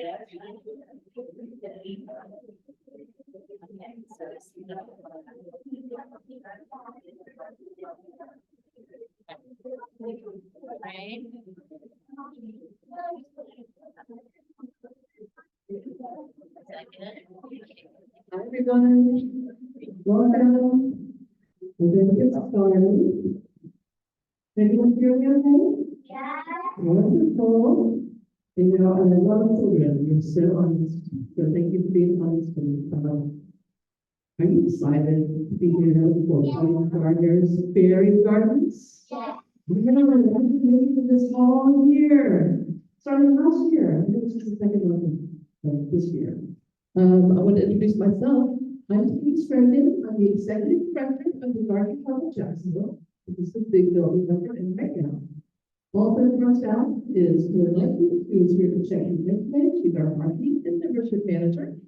Right. Hi everyone, welcome. We're going to get started. Everyone hear me okay? Yeah. Wonderful. You know, and I love children, you're so honest. So thank you for being honest with me. Are you excited to be here for Botanical Gardeners Fairy Gardens? Yeah. We're going to run for this all year, starting last year. I think this is the second one this year. I want to introduce myself. I'm Denise Reagan. I'm the executive director of the Garden Club of Jacksonville. This is the big building that we're in right now. Also for our staff is Lord Lightfoot, who is here to check in today. She's our marketing and membership manager.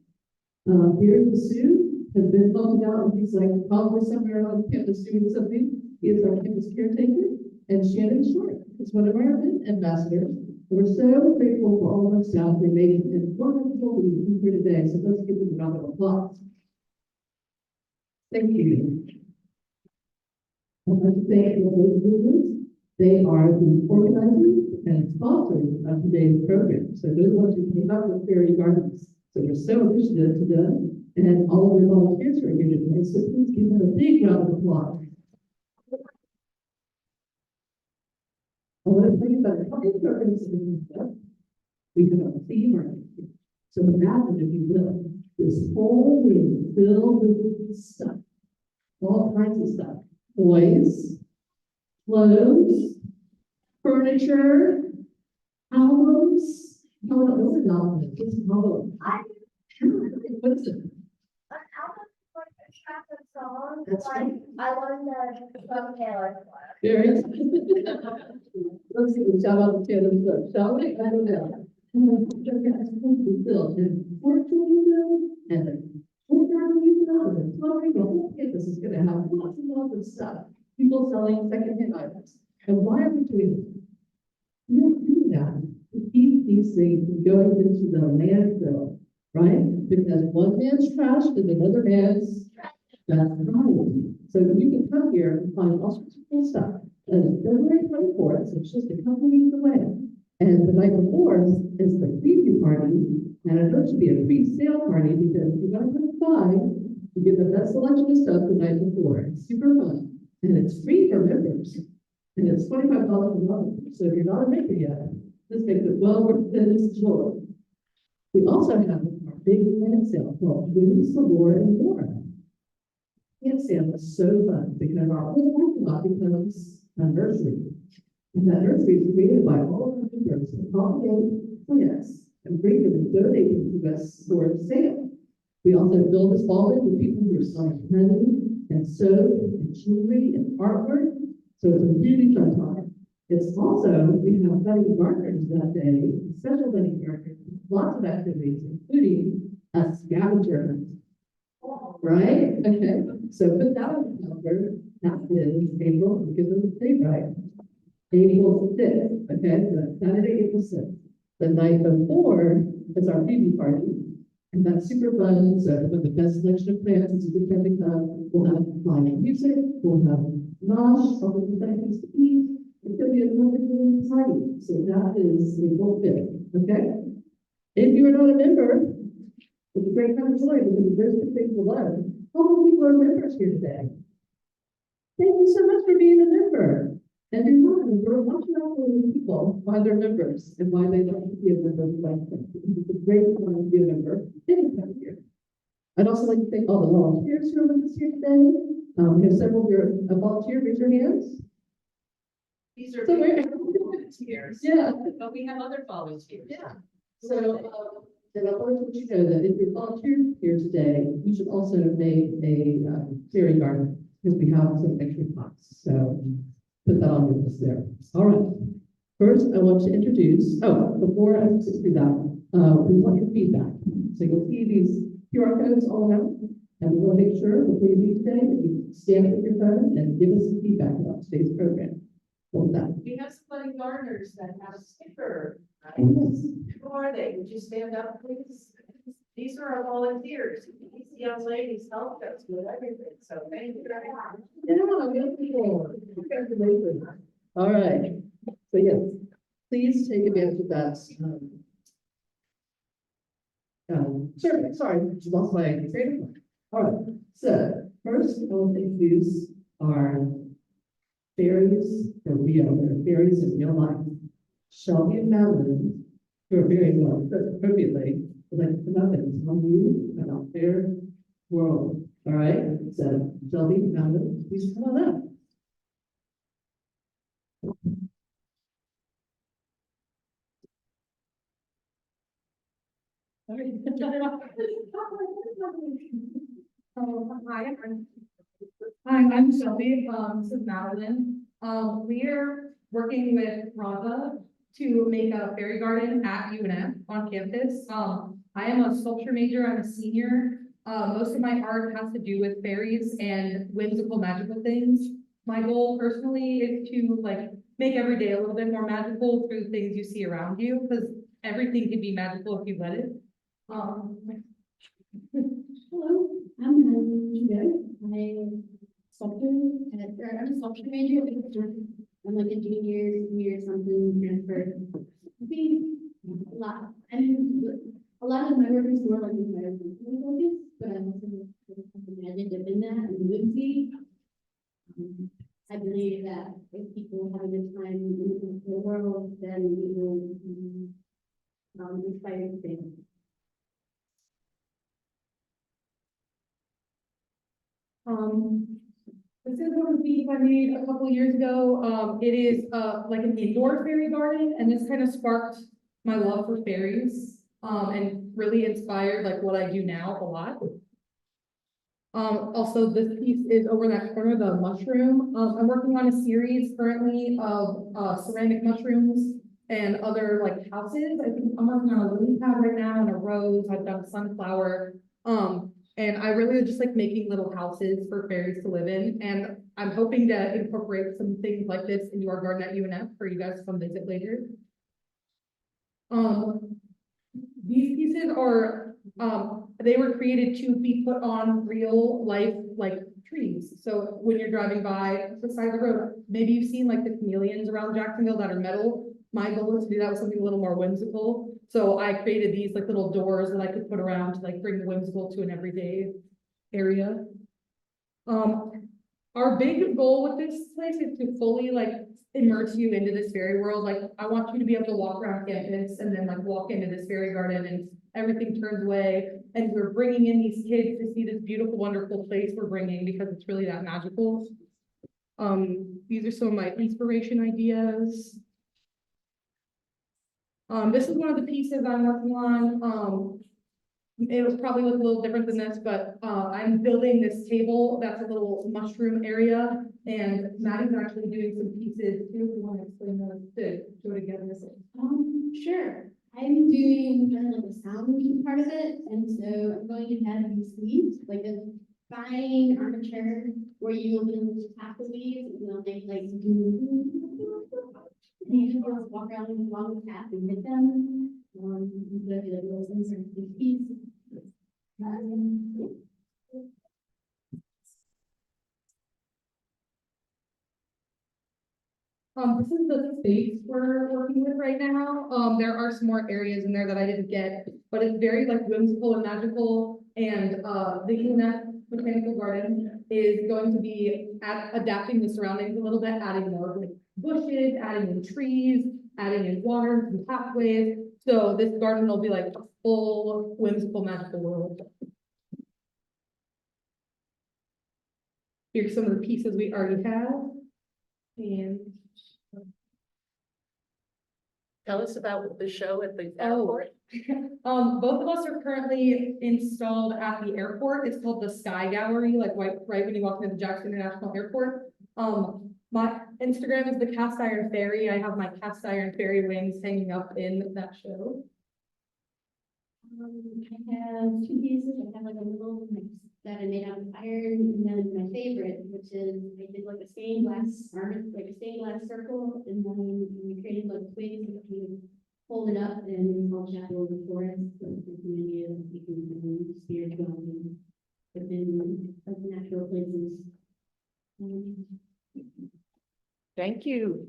Here Sue has been helping out, and he's like probably somewhere on campus doing something. He is our campus caretaker. And Shannon Short is one of our event ambassadors. We're so grateful for all of our staff. They made it wonderful to be here today. So let's give them a round of applause. Thank you. I'd like to thank the movements. They are the organizers and sponsors of today's program. So those ones who came up with Fairy Gardens. So we're so appreciative to them and all of the volunteers who are here today. So please give them a big round of applause. I want to tell you about a couple of programs that we have. We have a flea market. So imagine, if you will, this whole room filled with stuff, all kinds of stuff, toys, clothes, furniture, albums. Oh, what's an album? What's an album? What is it? An album for a track of songs. That's like, right. I learned from Taylor Swift. Very. Let's see, we shout out the Taylor Swift, shall we? I don't know. Filled and fortunately filled, and the the whole campus is going to have lots and lots of stuff. People selling secondhand items. And why are we doing it? We're doing that to keep these things from going into the landfill, right? Because one man's trash is another man's. That's right. So you can come here and find all sorts of cool stuff. And it's February 24th, so it's just a couple weeks away. And the night before is the preview party. And it should be a pre-sale party because if you're going to come by, you get the best selection of stuff the night before. It's super fun. And it's free for members. And it's $25 a month. So if you're not a member yet, this makes it well worth this joy. We also have our big plant sale called Women's Sabor and More. Plant sale is so fun because our whole parking lot becomes a nursery. And that nursery is created by all of our members who propagate plants and bring them and donate them to us for sale. We also fill this hall with people who are selling honey and soap and jewelry and artwork. So it's a really fun time. It's also, we have budding gardeners that day, special budding gardeners, lots of activities, including a scavenger hunt. Right? Okay. So put that on the calendar. That is April, give them the date right. April 5th. Okay, so Saturday, April 6th. The night before is our preview party. And that's super fun. So with the best selection of plants, it's a good time to come. We'll have live music, we'll have nosh, all the things to eat. It's going to be a lovely party. So that is April 5th. Okay? If you're not a member, it's a great time to join because there's the things below. How many people are members here today? Thank you so much for being a member. And you're not a member, watch out for the people, why they're members and why they like to be a member of the Life Club. It's a great time to be a member anytime here. I'd also like to thank all the volunteers who are with us here today. We have several of your volunteers, raise your hands. These are So volunteers. Yeah. But we have other volunteers. Yeah. So, and I want to let you know that if you're volunteering here today, you should also make a fairy garden because we have some extra pots. So put that on your list there. All right. First, I want to introduce, before I just do that, we want your feedback. So you'll see these QR codes all around, and we want to make sure before you leave today that you stand with your phone and give us some feedback about today's program. What was that? We have some budding gardeners that have a sticker. Right? Yes. Who are they? Would you stand up, please? These are our volunteers. These young ladies helped us with everything, so thank you very much. Yeah, wonderful. Congratulations. All right, so yes, please take advantage of that. Sure, sorry, lost my train of thought. All right, so first I will introduce our fairies, or real fairies in real life. Shelby Madeleine, who are very well, appropriately, would like to come up and tell you about their world. All right, so Shelby Madeleine, please come on up. I'm Shelby, this is Madeline. We're working with Rhonda to make a fairy garden at UNF on campus. I am a sculpture major, I'm a senior. Most of my art has to do with fairies and whimsical magical things. My goal personally is to like make every day a little bit more magical through things you see around you, because everything can be magical if you let it. Hello, I'm Madeline. I'm I'm a sculpture major. I'm like a junior something transfer. I think a lot. I mean, a lot of my work is more like environmental focus, but I'm also imagine in that and whimsy. I believe that if people have a good time in the world, then we will inspire things. This is one of the pieces I made a couple years ago. It is like an indoor fairy garden, and this kind of sparked my love for fairies and really inspired like what I do now a lot. Also, this piece is over in that corner, the mushroom. I'm working on a series currently of ceramic mushrooms and other like houses. I think I'm working on a lily pad right now and a rose. I've done sunflower. And I really just like making little houses for fairies to live in. And I'm hoping to incorporate some things like this into our garden at UNF for you guys to come visit later. These pieces are, they were created to be put on real life, like trees. So when you're driving by the side of the road, maybe you've seen like the chameleons around Jacksonville that are metal. My goal is to do that with something a little more whimsical. So I created these like little doors that I could put around to like bring the whimsical to an everyday area. Our big goal with this place is to fully like immerse you into this fairy world. Like I want you to be able to walk around campus and then like walk into this fairy garden and everything turns away. And we're bringing in these kids to see this beautiful, wonderful place we're bringing because it's really that magical. These are some of my inspiration ideas. This is one of the pieces I'm working on. It was probably look a little different than this, but I'm building this table that's a little mushroom area, and Maddie's actually doing some pieces too. If you want to explain those to go together. Sure. I'm doing kind of like the sound part of it, and so I'm going to have these leaves, like a fine armature where you will be able to tap the leaves, and they'll make like and you can just walk around along the path and hit them. You can do little things or keys. This is the space we're working with right now. There are some more areas in there that I didn't get, but it's very like whimsical and magical. And the UNF Botanical Garden is going to be adapting the surroundings a little bit, adding more like bushes, adding in trees, adding in water and pathways. So this garden will be like a full whimsical magical world. Here's some of the pieces we already have. And Tell us about the show at the airport. both of us are currently installed at the airport. It's called the Sky Gallery, like right when you walk into the Jackson International Airport. My Instagram is the Cast Iron Fairy. I have my cast iron fairy wings hanging up in that show. I have two pieces. I have like a little mix that I made out of iron, and then my favorite, which is I did like a stained glass circle, and then we created like twigs hold it up and I'll chat over the forest, so it's an idea that we can spirituality within like natural places. Thank you.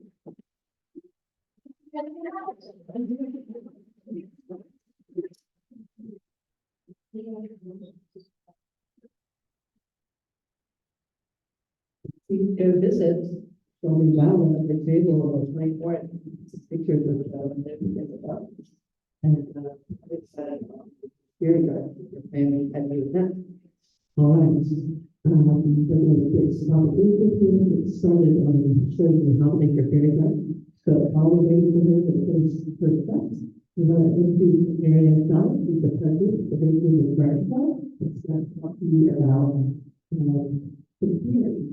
Go visit Shelby Madeleine at the table on the 24th. It's pictures of everything about it. And it's here you go, your family and you then. All right. It's about 8:15. It started on showing you how to make your fairy garden. So all the way to the first steps. You want to introduce Mary Ann Dunn, who's the president of the Garden Club. It's going to talk to you about the community.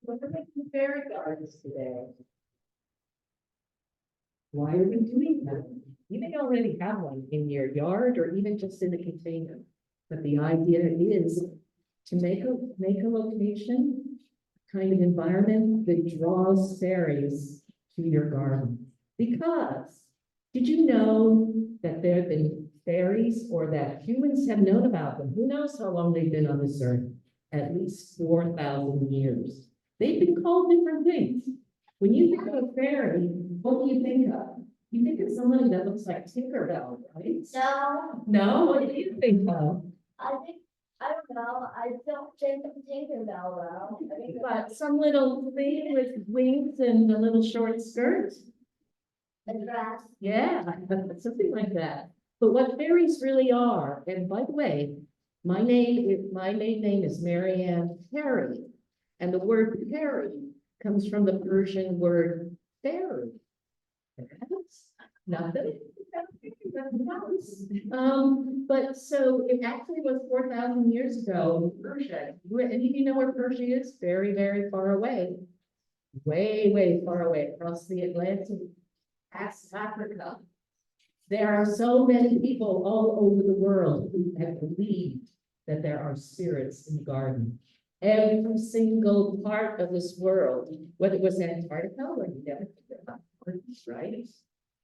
We're making fairy gardens today. Why are we doing that? You may already have one in your yard or even just in a container. But the idea is to make a location, kind of environment that draws fairies to your garden. Because did you know that there have been fairies or that humans have known about them? Who knows how long they've been on this earth? At least 4,000 years. They've been called different things. When you think of a fairy, what do you think of? You think of somebody that looks like Tinkerbell, right? No, No, what do you think of? I don't know, I don't think I'm thinking about well. I think But some little thing with wings and a little short skirt? a grass. Yeah, something like that. But what fairies really are, and by the way, my maiden name is Mary Ann Perry. And the word Perry comes from the Persian word fairy. That's nothing. But so it actually was 4,000 years ago in Persia. Any of you know where Persia is? Very, very far away. Way, way far away across the Atlantic, past Africa. There are so many people all over the world who have believed that there are spirits in the garden. Every single part of this world, whether it was Antarctica, where you never think about birds, right?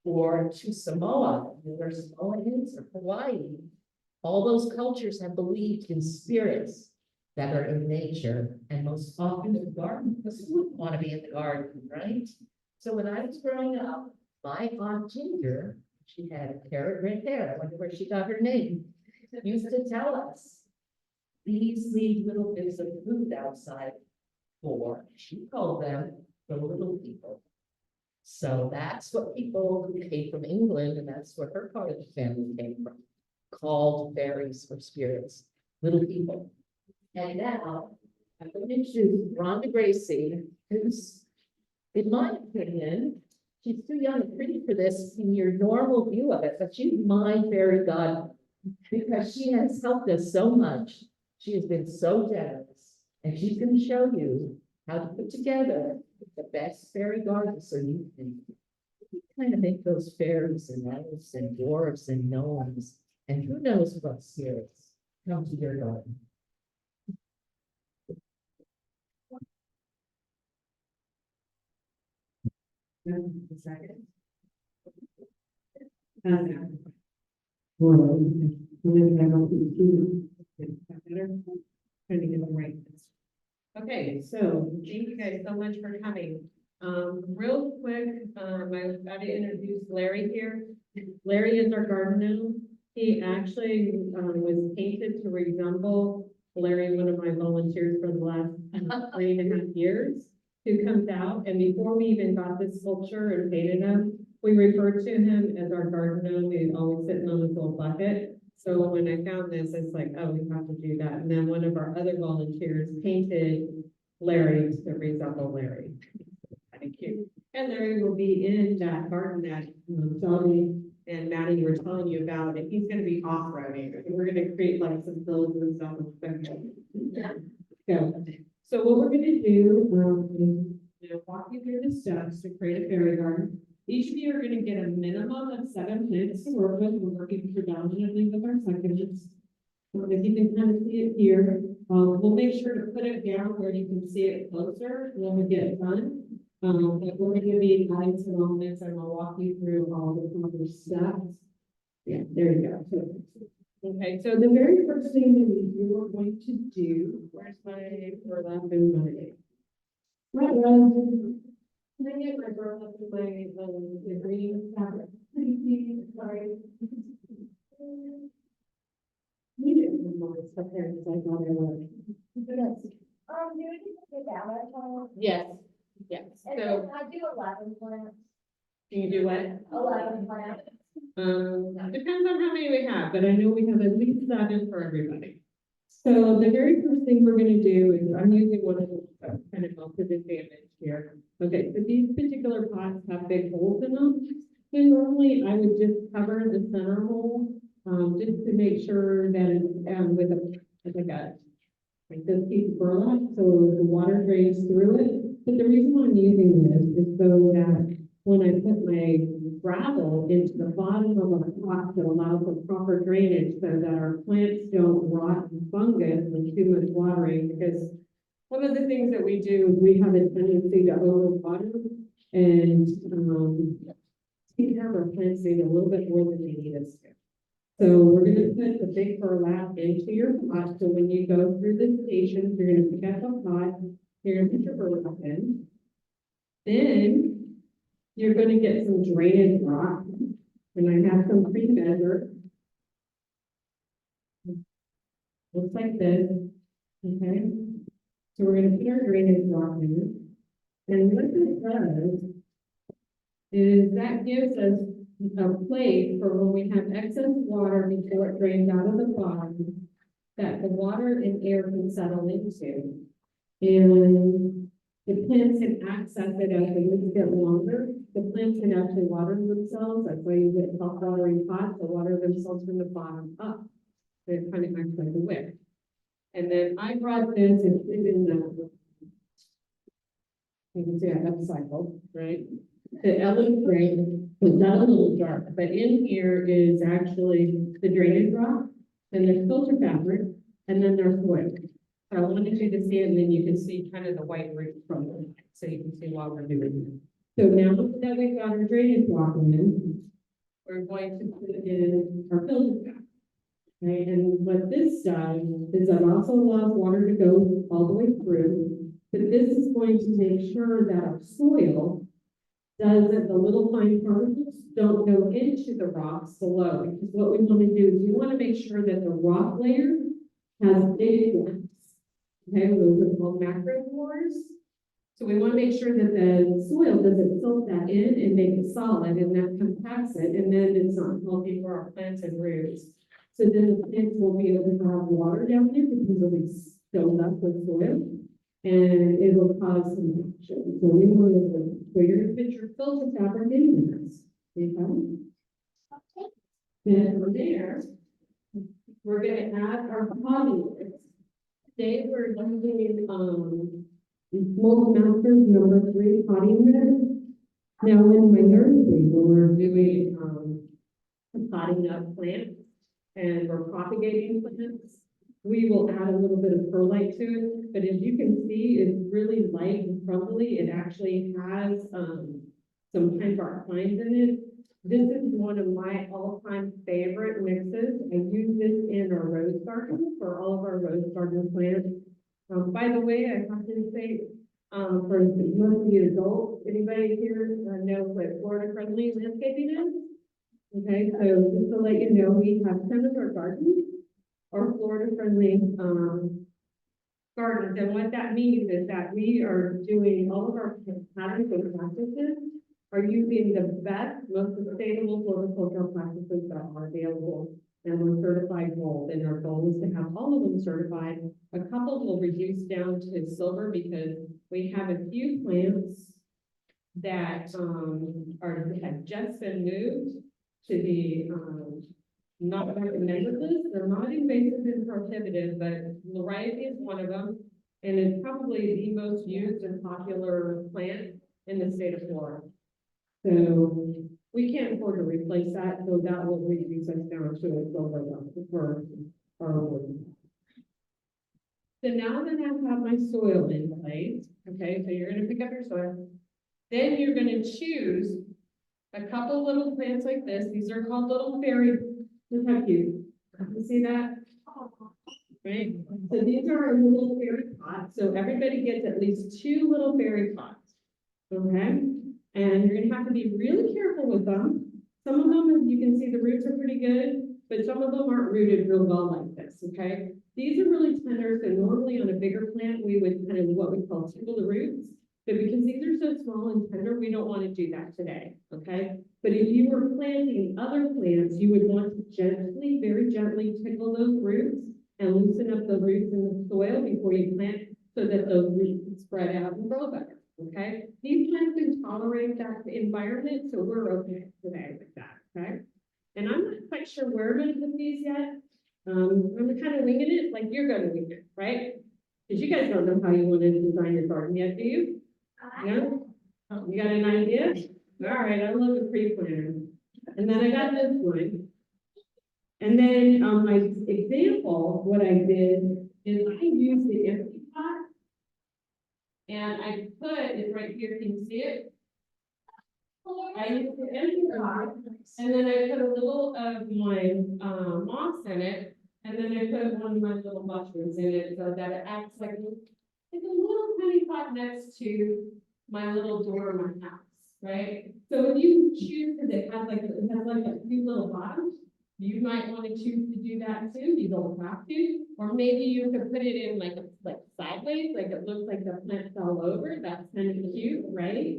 Or to Samoa, where Samoa is, or Hawaii, all those cultures have believed in spirits that are in nature, and most often in the garden, because who wouldn't want to be in the garden, right? So when I was growing up, my Aunt Ginger, she had carrot red hair, I wonder where she got her name, used to tell us, these leave little bits of food outside for, she called them the little people. So that's what people who came from England, and that's where her part of the family came from, called fairies or spirits, little people. And now I'm going to introduce Rhonda Gracie, who's, in my opinion, she's too young and pretty for this in your normal view of it, but she's my fairy godmother because she has helped us so much. She has been so generous, and she's going to show you how to put together the best fairy garden so you can kind of make those fairies and elves and dwarves and gnomes and who knows what spirits come to your garden. Second. Well, trying to get them right. Okay, so thank you guys so much for coming. Real quick, I've got to introduce Larry here. Larry is our garden gnome. He actually was painted to resemble Larry, one of my volunteers for the last 3.5 years, who comes out. And before we even got this sculpture and painted him, we referred to him as our garden gnome. He's always sitting on his little bucket. So when I found this, it's like, oh, we have to do that. And then one of our other volunteers painted Larry to resemble Larry. Kind of cute. And Larry will be in that garden that Shelby and Maddie were telling you about, and he's going to be off-roading. We're going to create like some hills and stuff. So what we're going to do is walk you through the steps to create a fairy garden. Each of you are going to get a minimum of 7 plants to work with. We're working predominantly with our succulents. If you can kind of see it here, we'll make sure to put it down where you can see it closer when we get it done. But we're gonna be adding some elements and I'll walk you through all the proper steps. Yeah, there you go. Okay, so the very first thing that we are going to do, where's my burlap and my? Right, can I get my burlap and my, the green fabric? Sorry. You didn't put my stuff there because I thought I would. Do we need to take out that one? Yes, yes, And so then I do 11 plants, can you do what? 11 plants. Depends on how many we have, but I know we have at least 7 for everybody. So the very first thing we're gonna do is, I'm using one of the kind of melted advantage here. Okay, so these particular pots have big holes in them. So normally I would just cover the center hole, just to make sure that it's, with like this piece of burlap, so the water drains through it. But the reason why I'm using this is so that when I put my gravel into the bottom of our pot, that allows for proper drainage so that our plants don't rot and fungus with too much watering. Because one of the things that we do is we have a tendency to overwater and we have our plants need a little bit more than they need us to. So we're gonna put the big burlap into your pot, so when you go through the stations, you're gonna pick up a pot, you're gonna put your burlap in. Then you're gonna get some drainage rock, and I have some pre-measured. Looks like this, okay? So we're gonna put our drainage rock in, and what it does is that gives us a place for when we have excess water before it drains out of the bottom, that the water and air can settle into. And the plants can access it as the roots get longer. The plants can actually water themselves. That's why you get self-watering pots that water themselves from the bottom up. So it kind of acts like a wick. And then I brought this and put it in the, you can see I have a cycle, right? The illustrate, was not a little dark, but in here is actually the drainage rock, and there's filter fabric, and then there's soil. So I wanted you to see it, and then you can see kind of the white root from it, so you can see what we're doing. So now that we've got our drainage rock in, we're going to put in our filter fabric. Right, and what this does is it also allows water to go all the way through, but this is going to make sure that our soil does that the little fine particles don't go into the rocks below. Because what we want to do is we want to make sure that the rock layer has big pores. Okay, those are called macropores. So we want to make sure that the soil doesn't soak that in and make it solid, and that compacts it, and then it's not healthy for our plants and roots. So then the plants will be able to have water down there because it'll be filled up with soil, and it will cause some action. So we want to, so you're gonna put your filter fabric in this, okay? Then from there, we're gonna add our potting mix. Today we're using Mold Masters #3 potting mix. Now in my nursery, when we're doing potting up plants and we're propagating plants, we will add a little bit of perlite to it, but as you can see, it's really light and crumbly. It actually has some pine bark pines in it. This is one of my all-time favorite mixes. I use this in our rose garden for all of our rose garden plants. By the way, I have to say, for most of you adults, anybody here knows what Florida friendly landscaping is? Okay, so just to let you know, we have 10 of our gardens or Florida friendly gardens. And what that means is that we are doing all of our patterns and practices are using the best, most sustainable horticultural practices that are available. And we're certified gold, and our goal is to have all of them certified. A couple will reduce down to silver because we have a few plants that have just been moved to the not recommended list. They're not invasive and prohibitive, but variety is one of them, and it's probably the most used and popular plant in the state of Florida. So we can't afford to replace that, so that will reduce us down to a silver level for our wood. So now that I have my soil in place, okay, so you're gonna pick up your soil. Then you're gonna choose a couple little plants like this. These are called little fairy. Look how cute. You see that? Right? So these are our little fairy pots. So everybody gets at least 2 little fairy pots. Okay? And you're gonna have to be really careful with them. Some of them, as you can see, the roots are pretty good, but some of them aren't rooted real well like this, okay? These are really tender, so normally on a bigger plant, we would kind of what we call tickle the roots. But because these are so small and tender, we don't want to do that today, okay? But if you were planting other plants, you would want to gently, very gently tickle those roots and loosen up the roots in the soil before you plant so that those roots can spread out and grow better. Okay, these plants can tolerate that environment, so we're okay today with that, okay? And I'm not quite sure where I'm gonna put these yet. I'm kind of winging it, like you're gonna wing it, right? Because you guys don't know how you want to design your garden yet, do you? No? You got an idea? All right, I love a pre-planner. And then I got this one. And then, my example, what I did is I used the empty pot. And I put it right here, can you see it? I used the empty pot, and then I put a little of my moss in it, and then I put one of my little mushrooms in it, so that it acts like a little tiny pot next to my little door in my house, right? So if you choose, because it has like a few little bottoms, you might want to choose to do that too. You don't have to, or maybe you could put it in like sideways, like it looks like the plant fell over. That's kind of cute, right?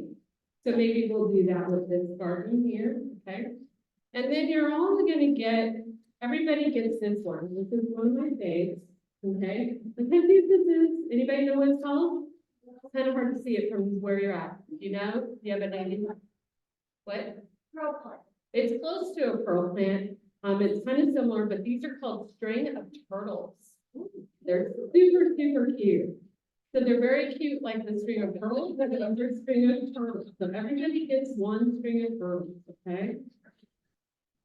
So maybe we'll do that with this garden here, okay? And then you're all gonna get. Everybody gets this one. This is one of my faves, okay? Look how cute this is. Anybody know what it's called? It's kind of hard to see it from where you're at. You know? Do you have an idea? What? Pearl plant. It's close to a pearl plant. It's kind of similar, but these are called string of turtles. They're super, super cute. So they're very cute, like the string of pearls, but they're string of turtles. So everybody gets one string of pearls, okay?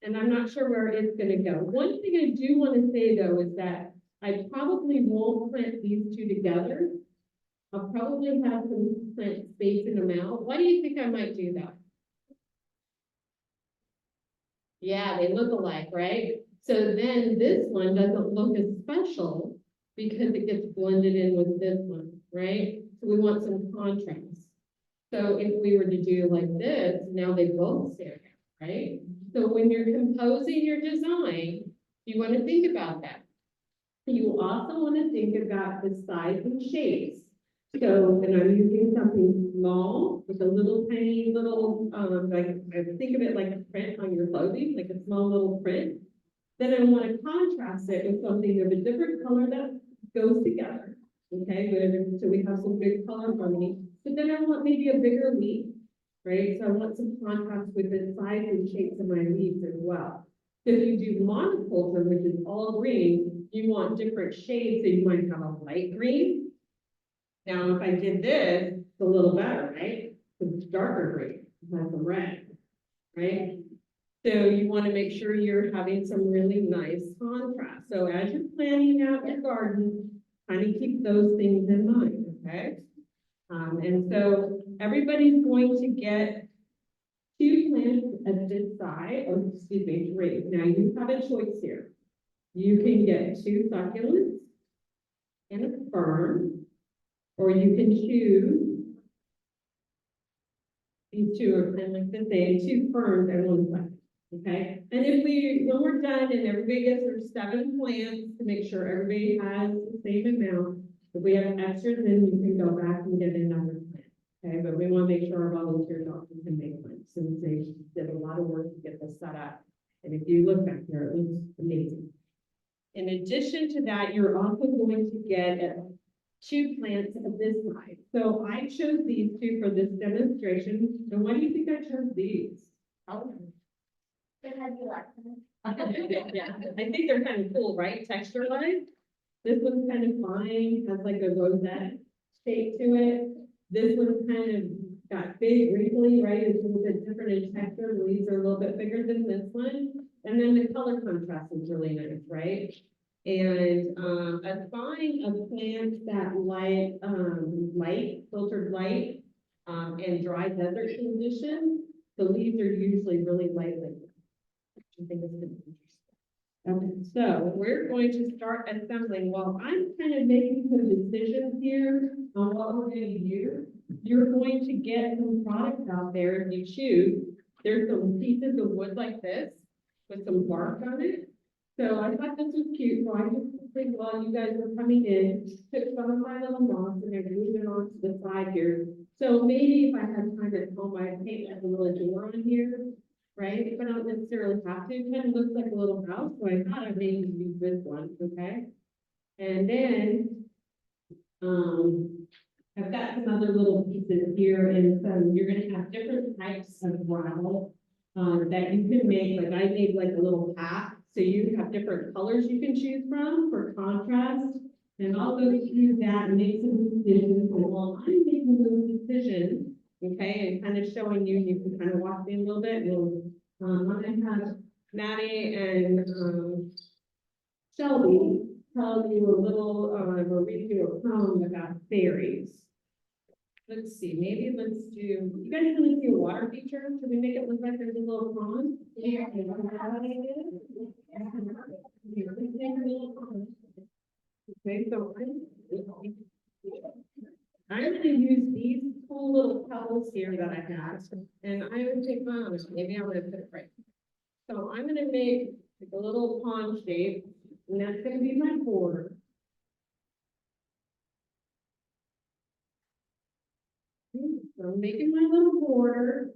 And I'm not sure where it's gonna go. One thing I do want to say though is that I probably won't plant these two together. I'll probably have some plant spacing them out. Why do you think I might do that? Yeah, they look alike, right? So then this one doesn't look as special because it gets blended in with this one, right? So we want some contrast. So if we were to do like this, now they both stand out, right? So when you're composing your design, you want to think about that. You also want to think about the size and shapes. So, and I'm using something small with a little tiny little, like, I think of it like a print on your clothing, like a small little print. Then I want to contrast it with something of a different color that goes together. Okay, good. So we have some good color harmony. But then I want maybe a bigger leaf, right? So I want some contrast with the size and shapes of my leaves as well. So if you do monoculture, which is all green, you want different shades. So you might have a light green. Now, if I did this, it's a little better, right? It's darker green, it has some red, right? So you want to make sure you're having some really nice contrast. So as you're planning out your garden, kind of keep those things in mind, okay? And so everybody's going to get 2 plants at this side, or excuse me, 3. Now you have a choice here. You can get 2 succulents and a fern. Or you can choose, these 2 are kind of like the same, 2 ferns and 1 succulent, okay? And when we're done and everybody gets their 7 plants to make sure everybody has the same amount, if we have extras, then you can go back and get another plant, okay? But we want to make sure our volunteers also can make one, since they did a lot of work to get this set up. And if you look back there, it looks amazing. In addition to that, you're also going to get 2 plants of this side. So I chose these 2 for this demonstration. And why do you think I chose these? Because you like them. Yeah, I think they're kind of cool, right? Texture-wise. This one's kind of fine, has like a rosette shape to it. This one's kind of got big, wrinkly, right? It's a little bit different in texture. The leaves are a little bit bigger than this one. And then the color contrast is really nice, right? And a sign of plants that like light, filtered light, and dry desert conditions, the leaves are usually really light, like, I think it's gonna be interesting. Okay, so we're going to start assembling. While I'm kind of making some decisions here on what we're gonna use, you're going to get some products out there if you choose. There's some pieces of wood like this with some bark on it. So I thought this was cute, so I just think while you guys were coming in, took some of my little moss and I moved it onto the side here. So maybe if I had time at home, I'd paint like a little door on here, right? But I don't necessarily have to. It kind of looks like a little house, so I thought I'd maybe use this one, okay? And then, I've got some other little pieces here, and so you're gonna have different types of gravel that you can make. Like I made like a little pack, so you have different colors you can choose from for contrast. And I'll go through that and make some decisions. And while I'm making those decisions, okay, and kind of showing you, you can kind of watch me a little bit. And I'm gonna have Maddie and Shelby tell you a little, or read you a poem about fairies. Let's see, maybe let's do, you guys want to see a water feature? Should we make it look like there's a little pond? Yeah. Okay, so I'm gonna use these cool little pebbles here that I have, and I'm gonna take them, maybe I'm gonna put it right. So I'm gonna make like a little pond shape, and that's gonna be my border. So I'm making my little border,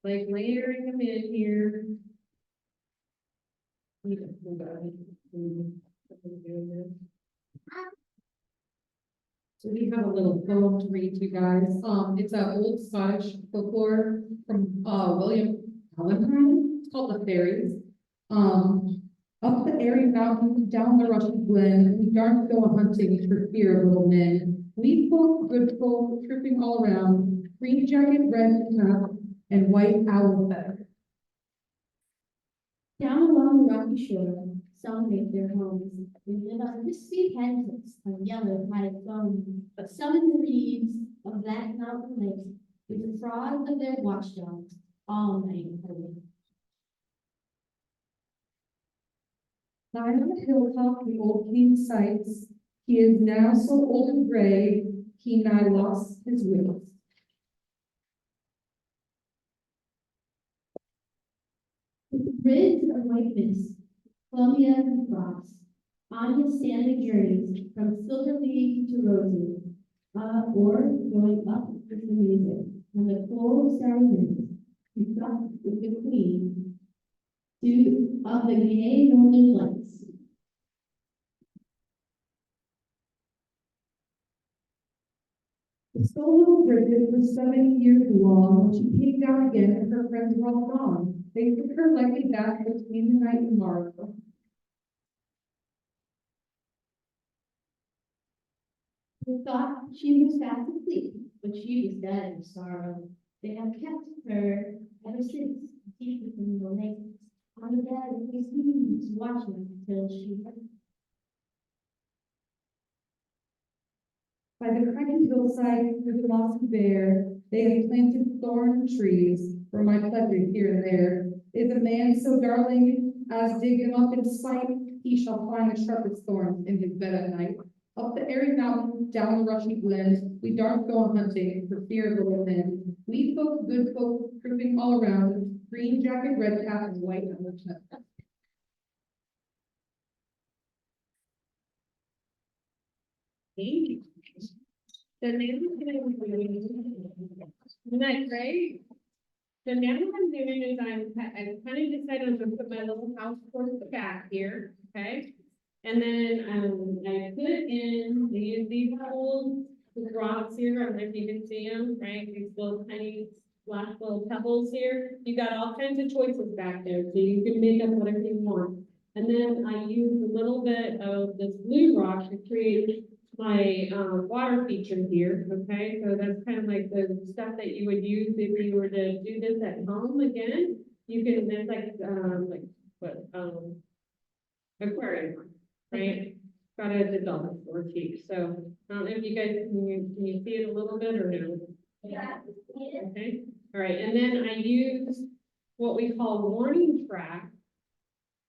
like layering them in here. So we have a little poem to read to you guys. It's an old Scottish folklore from, William Valentine. It's called The Fairies. Up the airy mountain, down the rushy glen, we daren't go hunting for fear of little men. We folk, good folk, tripping all around, green jacket, red cap, and white owl feather. Down along the rocky shore, some make their homes. We live on crispy pancakes of yellow padded foam, but some in the reeds of that mountain lake, with the frog of their watchdogs, all night holy. High on the hilltop, the old king sights. He is now so old and gray, he nigh lost his wits. Rids of white mist, Columbia and frost, on his sandy journeys from silver league to rosy, or going up with the music, on the cold starry winds, he supped with the queen, of the gay northern lights. The soul little Bridget was 7 years long when she came down again and her friends were all gone. They took her lightly back between the night and morrow. Who thought she was fast asleep, but she was dead of sorrow. They have kept her ever since, deep within the lake, on the bed of his knees, watching till she went. By the craggy hillside through the mossy bare, they have planted thorn trees for my pleasure here and there. Is a man so darling as dig him up in sight, he shall find the sharpest thorns in his bed at night. Up the airy mountain, down the rushy glen, we daren't go hunting for fear of little men. We folk, good folk, trooping all around, green jacket, red cap, and white undertone. Thank you. The name of isn't that great? So now what I'm doing is I kind of decided I'm gonna put my little house towards the back here, okay? And then, I put in these old rocks here, I don't know if you can see them, right? These little tiny black little pebbles here. You got all kinds of choices back there, so you can make up whatever you want. And then I used a little bit of this blue rock to create my water feature here, okay? So that's kind of like the stuff that you would use if you were to do this at home again. You can, there's aquarium, right? Got it at the dollar store cheap. So I don't know if you guys, can you see it a little bit or no? Yeah. Okay, all right, and then I use what we call warning track.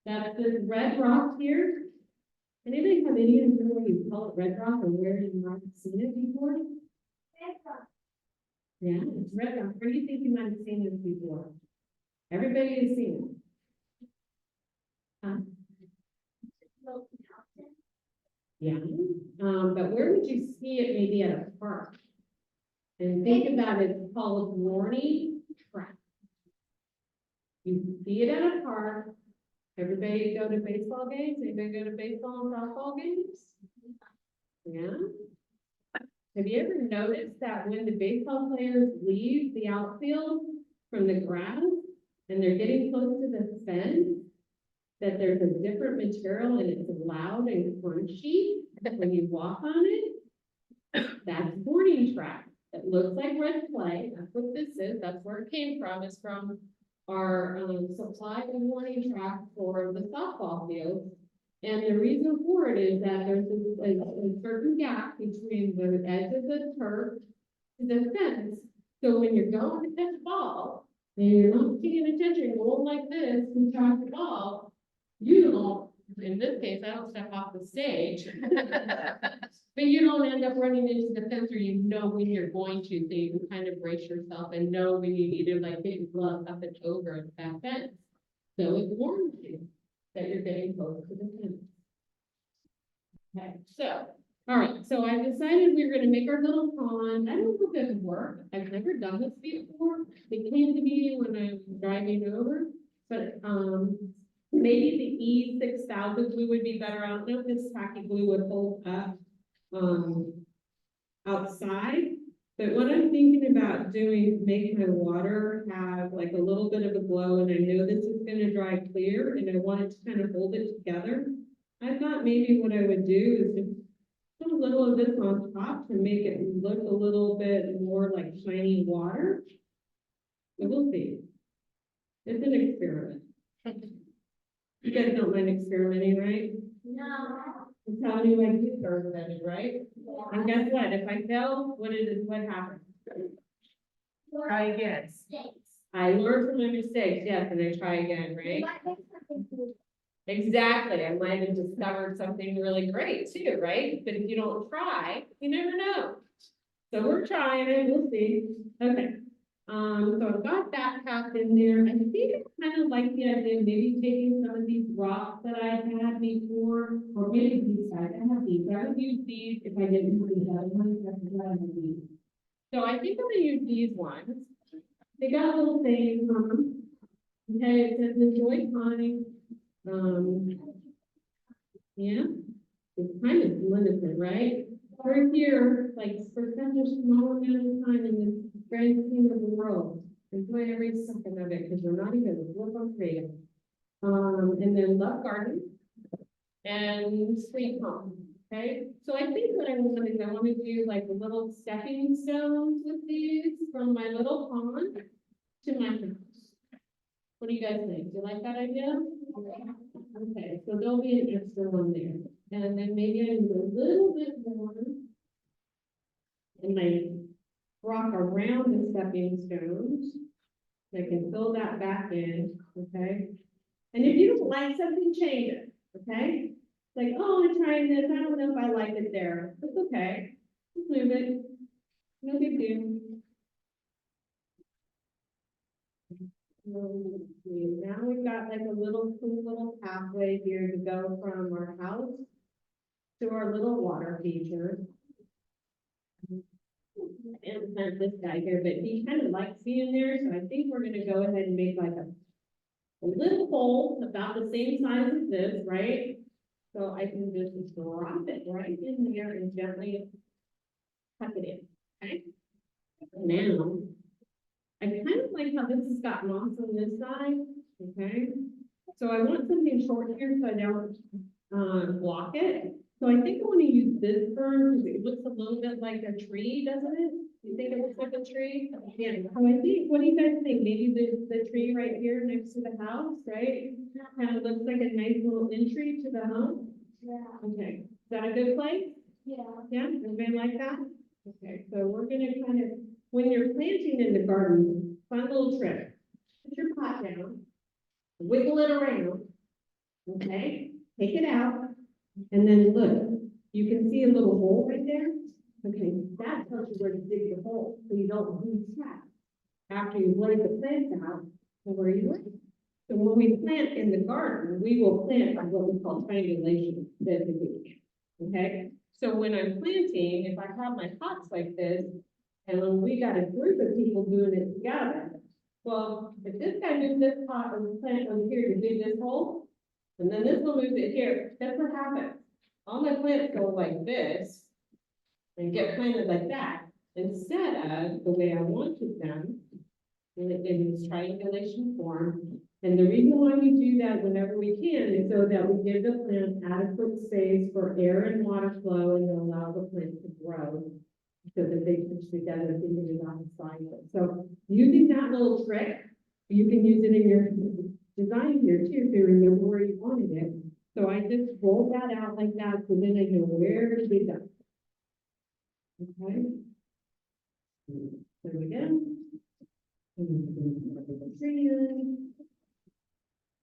That's this red rock here. Anybody have any idea why you call it red rock or where you might have seen it before? Yeah, it's red rock. Where do you think you might have seen it before? Everybody has seen it. Huh? Yeah, but where would you see it maybe at a park? And think about it, it's called warning track. You see it at a park. Everybody go to baseball games? Anybody go to baseball and softball games? Yeah. Have you ever noticed that when the baseball players leave the outfield from the grass and they're getting close to the fence, that there's a different material and it's loud and crunchy when you walk on it? That's warning track. It looks like red clay. That's what this is. That's where it came from. It's from our supply of warning track for the softball field. And the reason for it is that there's a certain gap between the edge of the turf and the fence. So when you're going to catch the ball and you're not paying attention, going like this to track the ball, you don't, in this case, I don't step off the stage. But you don't end up running into the fence, or you know when you're going to, so you can kind of brace yourself and know when you need to like get your glove up and over that fence. So it warns you that you're getting close to the fence. Okay, so, all right, so I decided we were gonna make our little pond. I don't know if it would work. I've never done this before. It came to me when I was driving over, but, maybe the E6000 glue would be better. I don't know if this tacky glue would hold up outside, but what I'm thinking about doing is making my water have like a little bit of a glow, and I know this is gonna dry clear, and I want it to kind of hold it together. I thought maybe what I would do is just put a little of this on top to make it look a little bit more like shiny water. But we'll see. It's an experiment. You guys don't mind experimenting, right? No. I'm telling you, like, you experimented, right? And guess what? If I fail, what happens? Try again. I learn from my mistakes, yes, and I try again, right? Exactly. I might have discovered something really great too, right? But if you don't try, you never know. So we're trying it, we'll see. Okay. So I've got that path in there. I think I kind of like the idea of maybe taking some of these rocks that I had before, or maybe these guys. I have these. I would use these if I didn't use the other ones. So I think I'm gonna use these ones. They got little things on them. Okay, it says enjoy time. Yeah, it's kind of limited, right? We're here, like, for such a small amount of time in this grand scheme of the world. Enjoy every second of it, because we're not even live on freedom. And then love garden and sweet home. Okay, so I think what I want is I want to do like little stepping stones with these from my little pond to my house. What do you guys think? Do you like that idea? Okay, so there'll be an extra one there. And then maybe I do a little bit more. And I rock around the stepping stones. I can fill that back in, okay? And if you don't like something, change it, okay? Like, oh, I'm trying this, I don't know if I like it there. It's okay. Just move it. No big deal. Now we've got like a little cool little pathway here to go from our house to our little water feature. And not this guy here, but he kind of likes being there, so I think we're gonna go ahead and make like a little hole about the same size as this, right? So I can just drop it right in there and gently tuck it in, okay? Now, I kind of like how this has got moss on this side, okay? So I want something short here so I don't block it. So I think I want to use this fern because it looks a little bit like a tree, doesn't it? You think it looks like a tree? Yeah. So I think, what do you guys think? Maybe the tree right here next to the house, right? Kind of looks like a nice little entry to the home. Yeah. Okay, is that a good place? Yeah. Yeah, everybody like that? Okay, so we're gonna kind of when you're planting in the garden, fun little trick. Put your pot down, wiggle it around, okay? Take it out, and then look, you can see a little hole right there? Okay, that tells you where to dig the hole, so you don't lose track. After you laid the plants out, so where you lay. So when we plant in the garden, we will plant on what we call triangulation vegetation, okay? So when I'm planting, if I have my pots like this, and when we got a group of people doing it together, well, if this guy moves this pot or the plant over here to dig this hole, and then this one moves it here, that's what happens. All my plants go like this, and get planted like that, instead of the way I wanted them, in this triangulation form. And the reason why we do that whenever we can is so that we give the plant adequate space for air and water flow and allow the plant to grow so that they push together thinking about the cycle. So using that little trick, you can use it in your design here too, if you remember where you wanted it. So I just roll that out like that, so then I know where to do that. Okay. There we go. You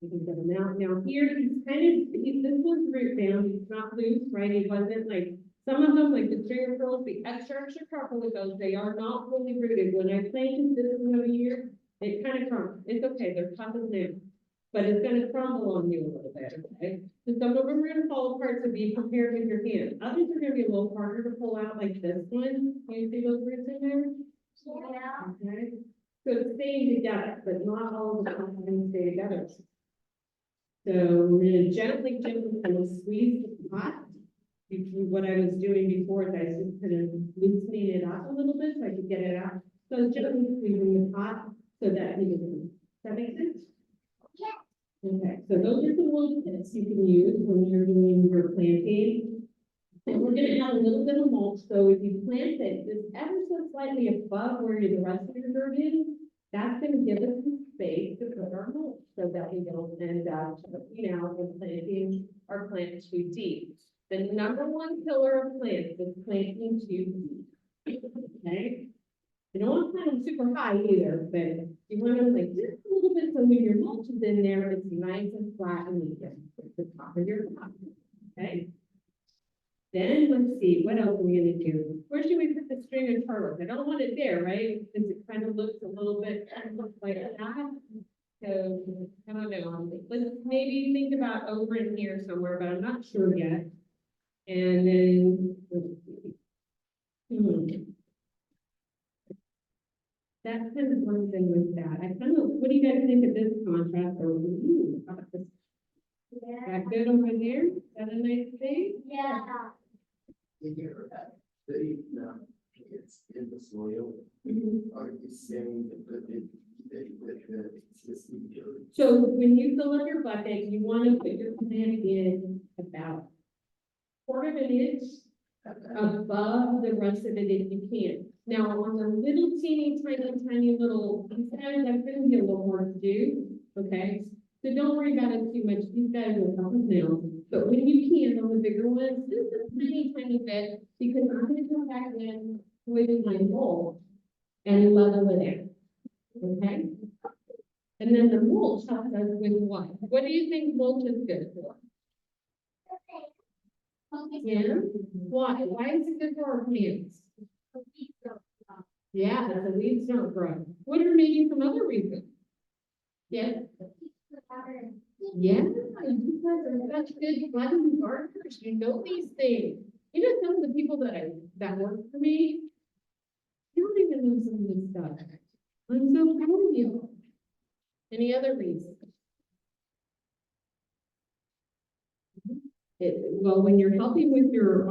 can get them out. Now here, he's this one's root bound, he's not loose, right? He wasn't like, some of them, like the stringer pearls, the extra careful with those, they are not fully rooted. When I planted this one over here, it kind of crumbled. It's okay, they're tough as nails, but it's gonna crumble on you a little bit, okay? So some of them are gonna fall apart, so be prepared with your hand. Others are gonna be a little harder to pull out, like this one. Can you see those roots in there? Yeah. Okay. So it's staying together, but not all of the time can stay together. So we're gonna gently kind of squeeze the pot. What I was doing before is I was just kind of loosening it up a little bit so I could get it out. So gently squeezing the pot so that you can, does that make sense? Yeah. Okay, so those are the little tips you can use when you're doing your planting. And we're gonna add a little bit of mulch, so if you plant it just ever so slightly above where the rest of your dirt is, that's gonna give us some space to put our mulch, so that we don't end up, in planting our plant too deep. The number one killer of plants is planting too deep, okay? You don't want to plant them super high either, but you want them like just a little bit, so when your mulch is in there, it's nice and flat and even at the top of your pot, okay? Then let's see, what else are we gonna do? Where should we put the string of turtles? I don't want it there, right? Because it kind of looks a little bit like that. So, I don't know, let's maybe think about over in here somewhere, but I'm not sure yet. And then, let's see. That's kind of one thing with that. I kind of, what do you guys think of this contrast? Or, how about this? Yeah. That good over there? Is that a nice thing? Yeah. It's in the soil, are you saying that it's So when you fill up your bucket, you want to put your plant in about 1/4 inch above the rest of it if you can. Now, on the little teeny tiny little, sometimes that's gonna be a little hard to do, okay? So don't worry about it too much, these guys will help us now. But when you can, on the bigger ones, just a tiny bit, because I'm gonna come back in with my mold and level it out, okay? And then the mulch helps us with what? What do you think mulch is good for? Yeah, why? Why is it good for our plants? Yeah, the weeds don't grow. What are maybe some other reasons? Yeah. Yeah, you guys are such good garden gardeners. You know these things. You know, some of the people that work for me, you don't even know some of this stuff. I'm so proud of you. Any other reasons? Well, when you're helping with your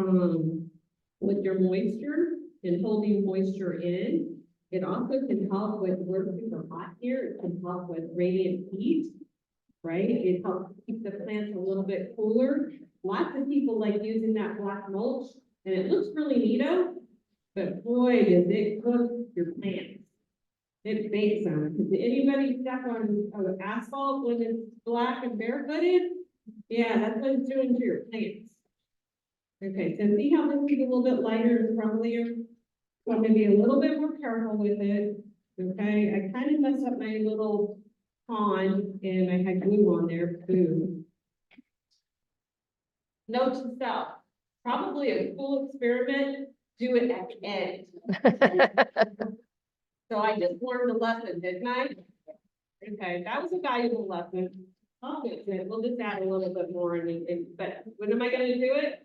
moisture and holding moisture in, it also can help with, we're super hot here, it can help with radiant heat, right? It helps keep the plants a little bit cooler. Lots of people like using that black mulch, and it looks really neato, but boy, does it cook your plants. It bakes them. Did anybody step on asphalt when it's black and barefooted? Yeah, that's what it's doing to your plants. Okay, so see how this is a little bit lighter and crumblier? Want to be a little bit more careful with it, okay? I kind of messed up my little pond and I had glue on there, boom. Note to self, probably a cool experiment, do it at the end. So I just learned a lesson, didn't I? Okay, that was a valuable lesson. I'll fix it. We'll just add a little bit more but when am I gonna do it?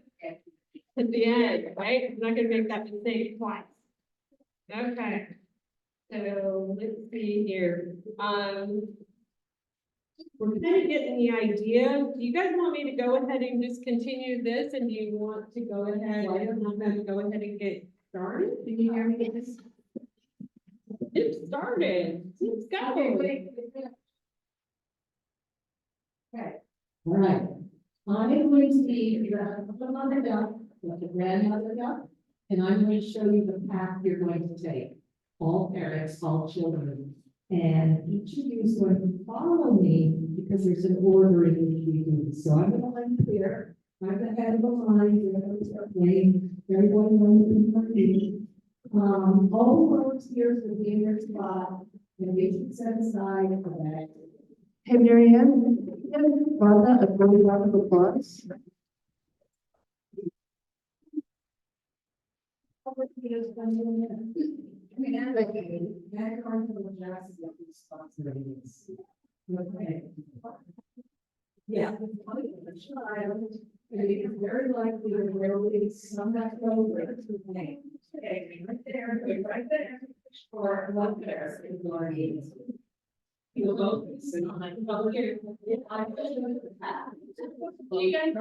At the end, right? I'm not gonna make that mistake twice. Okay. So let's see here. We're kind of getting the idea. Do you guys want me to go ahead and just continue this, and do you want to go ahead and I'm gonna go ahead and get started? Can you hear me? It started. Let's go. Okay, all right. I'm going to be the mother duck, the grandmother duck, and I'm going to show you the path you're going to take. All parents, all children, and each of you is going to follow me because there's an order in which we do this. So I'm going to land here. I'm the head of the line. You're going to start playing. Everybody runs in me. All the volunteers will be in their spot, and we can set aside for that. Hey, Marianne, Rhonda, a really round of applause. Yeah. It is very likely that there will be some that over to the name. Okay, right there, or one there is going to be. You both. Do you guys,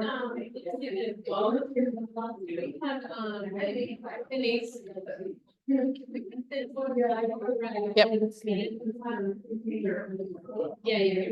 Denise? Yep. Yeah, yeah.